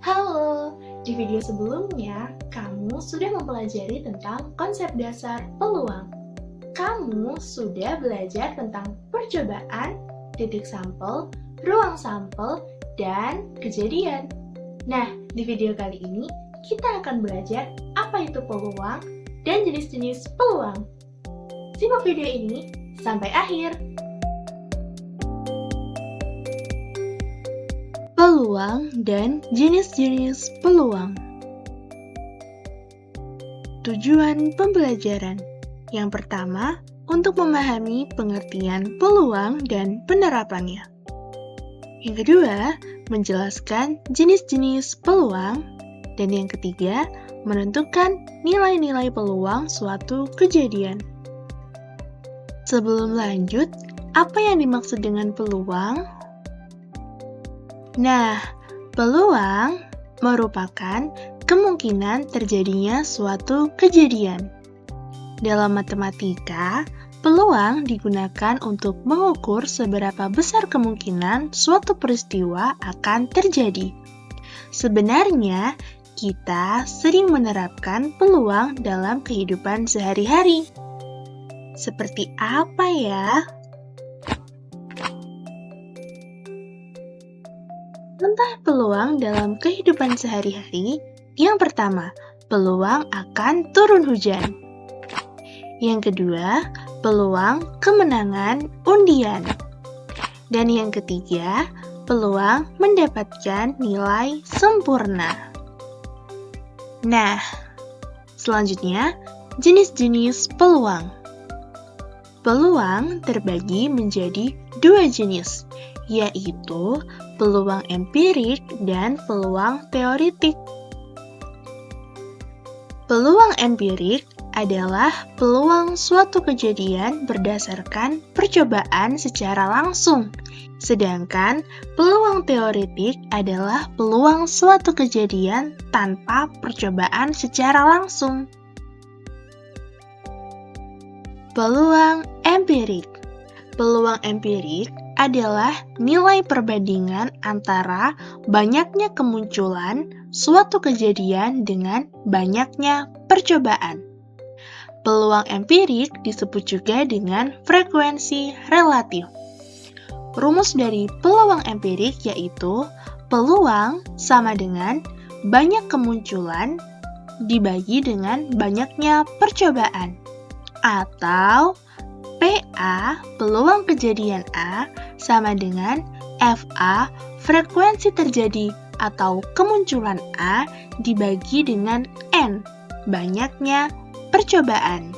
Halo, di video sebelumnya kamu sudah mempelajari tentang konsep dasar peluang. Kamu sudah belajar tentang percobaan, titik sampel, ruang sampel, dan kejadian. Nah, di video kali ini kita akan belajar apa itu peluang dan jenis-jenis peluang. Simak video ini sampai akhir. Peluang dan jenis-jenis peluang. Tujuan pembelajaran. Yang pertama, untuk memahami pengertian peluang dan penerapannya. Yang kedua, menjelaskan jenis-jenis peluang. Dan yang ketiga, menentukan nilai-nilai peluang suatu kejadian. Sebelum lanjut, apa yang dimaksud dengan peluang? Nah, peluang merupakan kemungkinan terjadinya suatu kejadian. Dalam matematika, peluang digunakan untuk mengukur seberapa besar kemungkinan suatu peristiwa akan terjadi. Sebenarnya, kita sering menerapkan peluang dalam kehidupan sehari-hari. Seperti apa ya? Contoh peluang dalam kehidupan sehari-hari. Yang pertama, peluang akan turun hujan. Yang kedua, peluang kemenangan undian. Dan yang ketiga, peluang mendapatkan nilai sempurna. Nah, selanjutnya, jenis-jenis peluang. Peluang terbagi menjadi dua jenis, yaitu peluang empirik dan peluang teoritik. Peluang empirik adalah peluang suatu kejadian berdasarkan percobaan secara langsung, sedangkan peluang teoritik adalah peluang suatu kejadian tanpa percobaan secara langsung. Peluang empirik. Peluang empirik adalah nilai perbandingan antara banyaknya kemunculan suatu kejadian dengan banyaknya percobaan. Peluang empirik disebut juga dengan frekuensi relatif. Rumus dari peluang empirik yaitu peluang sama dengan banyak kemunculan dibagi dengan banyaknya percobaan. Atau PA, peluang kejadian A, sama dengan FA, frekuensi terjadi atau kemunculan A, dibagi dengan N, banyaknya percobaan.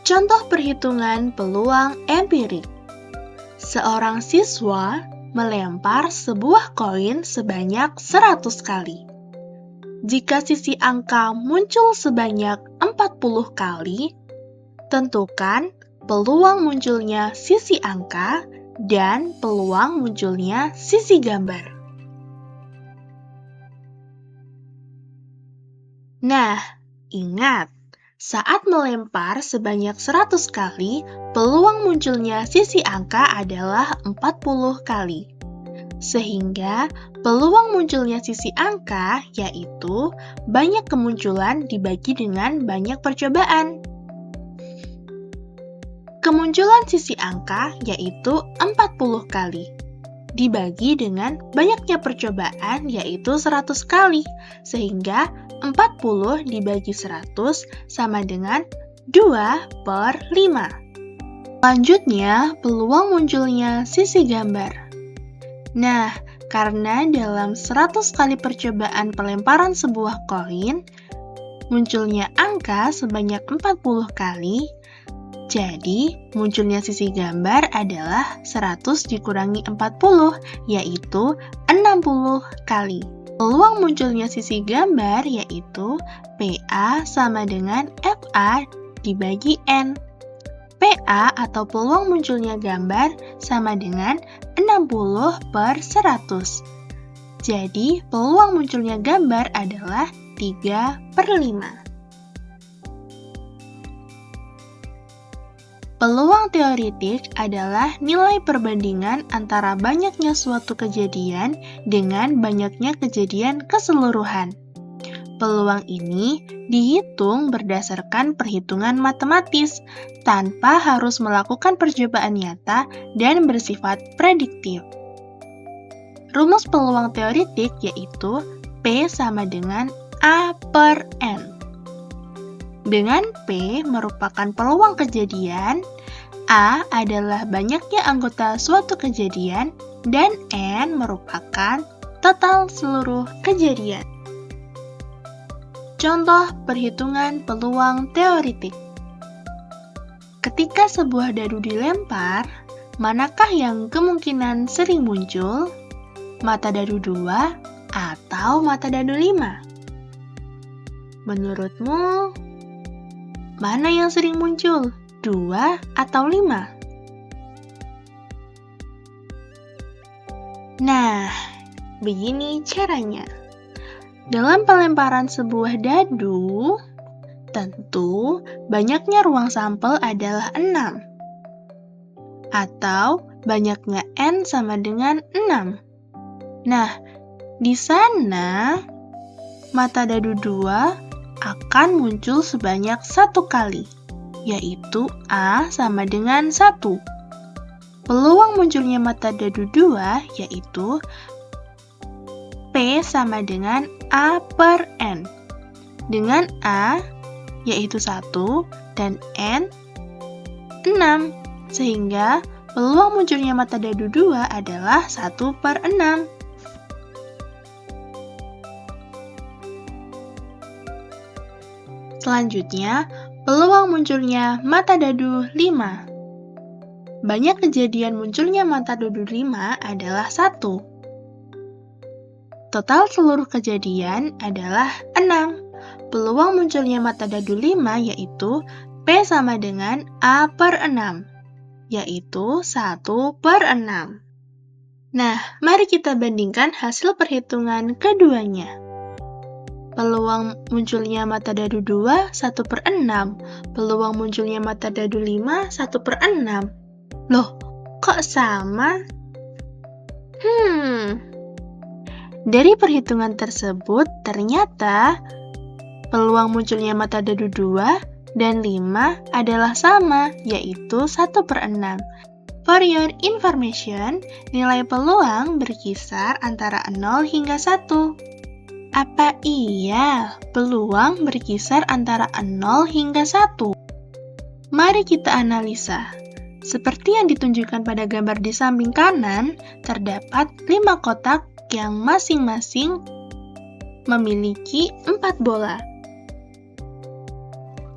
Contoh perhitungan peluang empirik. Seorang siswa melempar sebuah koin sebanyak 100 kali. Jika sisi angka muncul sebanyak 40 kali, tentukan peluang munculnya sisi angka dan peluang munculnya sisi gambar. Nah, ingat, saat melempar sebanyak 100 kali, peluang munculnya sisi angka adalah 40 kali. Sehingga peluang munculnya sisi angka yaitu banyak kemunculan dibagi dengan banyak percobaan. Kemunculan sisi angka yaitu 40 kali, dibagi dengan banyaknya percobaan yaitu 100 kali, sehingga 40 dibagi 100 sama dengan 2/5. Selanjutnya, peluang munculnya sisi gambar. Nah, karena dalam 100 kali percobaan pelemparan sebuah koin, munculnya angka sebanyak 40 kali, jadi munculnya sisi gambar adalah 100 dikurangi 40, yaitu 60 kali. Peluang munculnya sisi gambar yaitu PA sama dengan FA dibagi N. PA atau peluang munculnya gambar sama dengan 60/100. Jadi, peluang munculnya gambar adalah 3/5. Peluang teoritik adalah nilai perbandingan antara banyaknya suatu kejadian dengan banyaknya kejadian keseluruhan. Peluang ini dihitung berdasarkan perhitungan matematis, tanpa harus melakukan percobaan nyata dan bersifat prediktif. Rumus peluang teoritik yaitu P sama dengan A per N. Dengan P merupakan peluang kejadian, A adalah banyaknya anggota suatu kejadian, dan N merupakan total seluruh kejadian. Contoh perhitungan peluang teoritik. Ketika sebuah dadu dilempar, manakah yang kemungkinan sering muncul? Mata dadu 2 atau mata dadu 5? Menurutmu, mana yang sering muncul? 2 atau 5? Nah, begini caranya. Dalam pelemparan sebuah dadu, tentu banyaknya ruang sampel adalah 6. Atau banyaknya N sama dengan 6. Nah, di sana mata dadu 2 akan muncul sebanyak 1 kali, yaitu A sama dengan 1. Peluang munculnya mata dadu 2 yaitu P sama dengan A per N. Dengan A yaitu 1 dan N 6, sehingga peluang munculnya mata dadu 2 adalah 1 per 6. Selanjutnya, peluang munculnya mata dadu 5. Banyak kejadian munculnya mata dadu 5 adalah 1. Total seluruh kejadian adalah 6. Peluang munculnya mata dadu 5 yaitu P sama dengan A per 6, yaitu 1 per 6. Nah, mari kita bandingkan hasil perhitungan keduanya. Peluang munculnya mata dadu 2, 1 per 6. Peluang munculnya mata dadu 5, 1 per 6. Loh, kok sama? Dari perhitungan tersebut, ternyata peluang munculnya mata dadu 2 dan 5 adalah sama, yaitu 1 per 6. For your information, nilai peluang berkisar antara 0 hingga 1. Apa iya peluang berkisar antara 0 hingga 1? Mari kita analisa. Seperti yang ditunjukkan pada gambar di samping kanan, terdapat 5 kotak yang masing-masing memiliki 4 bola.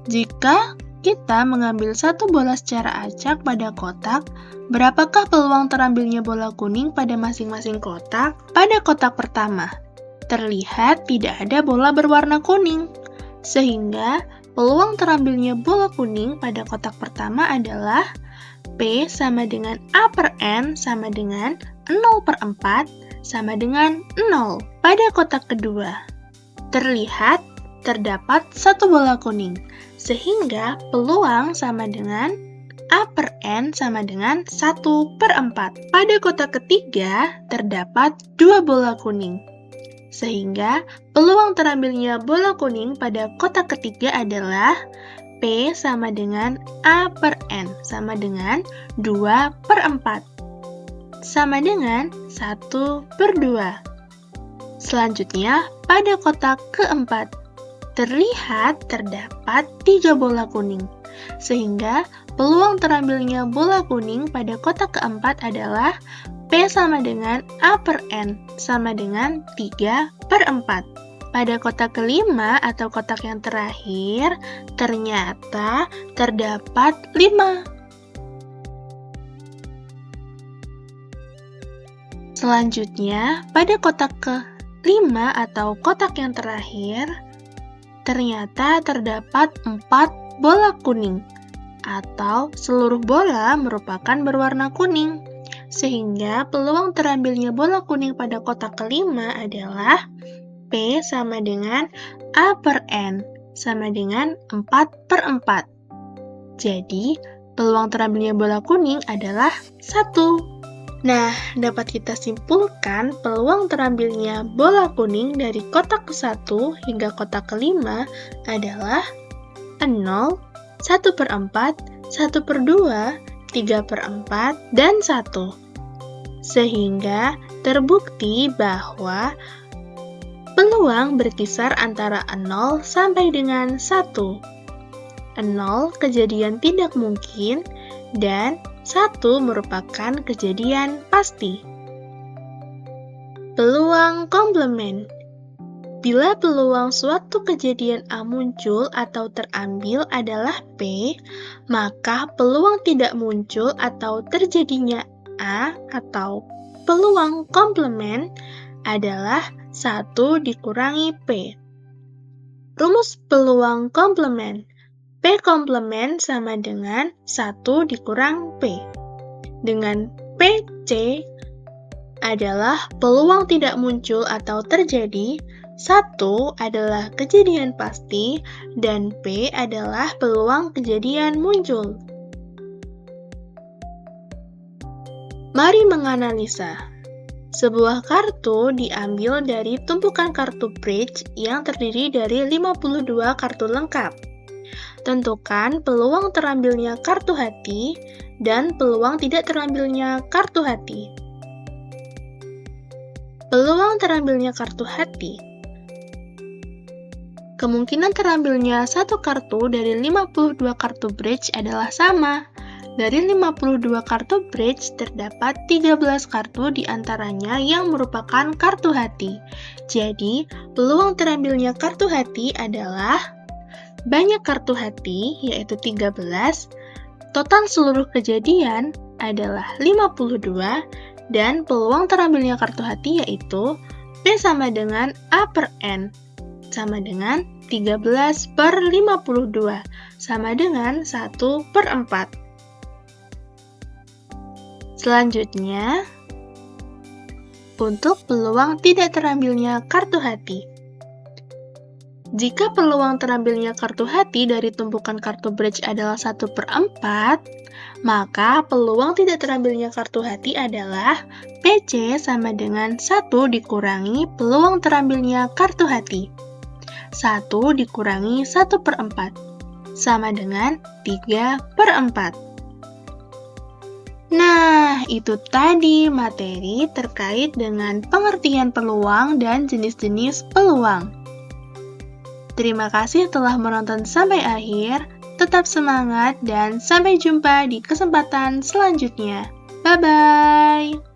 Jika kita mengambil satu bola secara acak pada kotak, berapakah peluang terambilnya bola kuning pada masing-masing kotak? Pada kotak pertama, terlihat tidak ada bola berwarna kuning, sehingga peluang terambilnya bola kuning pada kotak pertama adalah P sama dengan A per N sama dengan 0 per 4 sama dengan 0. Pada kotak kedua, terlihat terdapat satu bola kuning, sehingga peluang sama dengan A per N sama dengan 1 per 4. Pada kotak ketiga, terdapat 2 bola kuning, sehingga peluang terambilnya bola kuning pada kotak ketiga adalah P sama dengan A per N sama dengan 2 per 4 sama dengan 1 per 2. Selanjutnya, pada kotak keempat, terlihat terdapat 3 bola kuning, sehingga peluang terambilnya bola kuning pada kotak keempat adalah P sama dengan A per N sama dengan 3 per 4. Pada kotak kelima atau kotak yang terakhir, ternyata terdapat 5. Selanjutnya, pada kotak ke-5 atau kotak yang terakhir, ternyata terdapat 4 bola kuning, atau seluruh bola merupakan berwarna kuning. Sehingga peluang terambilnya bola kuning pada kotak kelima adalah P sama dengan A per N sama dengan 4 per 4. Jadi, peluang terambilnya bola kuning adalah 1. Nah, dapat kita simpulkan peluang terambilnya bola kuning dari kotak ke-1 hingga kotak ke-5 adalah 0, 1/4, 1/2, 3/4, dan 1. Sehingga terbukti bahwa peluang berkisar antara 0 sampai dengan 1. 0 kejadian tidak mungkin dan 1 merupakan kejadian pasti. Peluang komplement. Bila peluang suatu kejadian A muncul atau terambil adalah P, maka peluang tidak muncul atau terjadinya A atau peluang komplement adalah 1 dikurangi P. Rumus peluang komplement. P komplement sama dengan 1 dikurang P. Dengan PC adalah peluang tidak muncul atau terjadi, 1 adalah kejadian pasti, dan P adalah peluang kejadian muncul. Mari menganalisa. Sebuah kartu diambil dari tumpukan kartu bridge yang terdiri dari 52 kartu lengkap. Tentukan peluang terambilnya kartu hati dan peluang tidak terambilnya kartu hati. Peluang terambilnya kartu hati. Kemungkinan terambilnya satu kartu dari 52 kartu bridge adalah sama. Dari 52 kartu bridge terdapat 13 kartu diantaranya yang merupakan kartu hati. Jadi, peluang terambilnya kartu hati adalah banyak kartu hati, yaitu 13, total seluruh kejadian adalah 52, dan peluang terambilnya kartu hati yaitu P sama dengan A per N, sama dengan 13 per 52, sama dengan 1/4. Selanjutnya, untuk peluang tidak terambilnya kartu hati. Jika peluang terambilnya kartu hati dari tumpukan kartu bridge adalah 1/4, maka peluang tidak terambilnya kartu hati adalah PC sama dengan 1 dikurangi peluang terambilnya kartu hati. 1 dikurangi 1/4, sama dengan 3/4. Nah, itu tadi materi terkait dengan pengertian peluang dan jenis-jenis peluang. Terima kasih telah menonton sampai akhir, tetap semangat dan sampai jumpa di kesempatan selanjutnya. Bye-bye!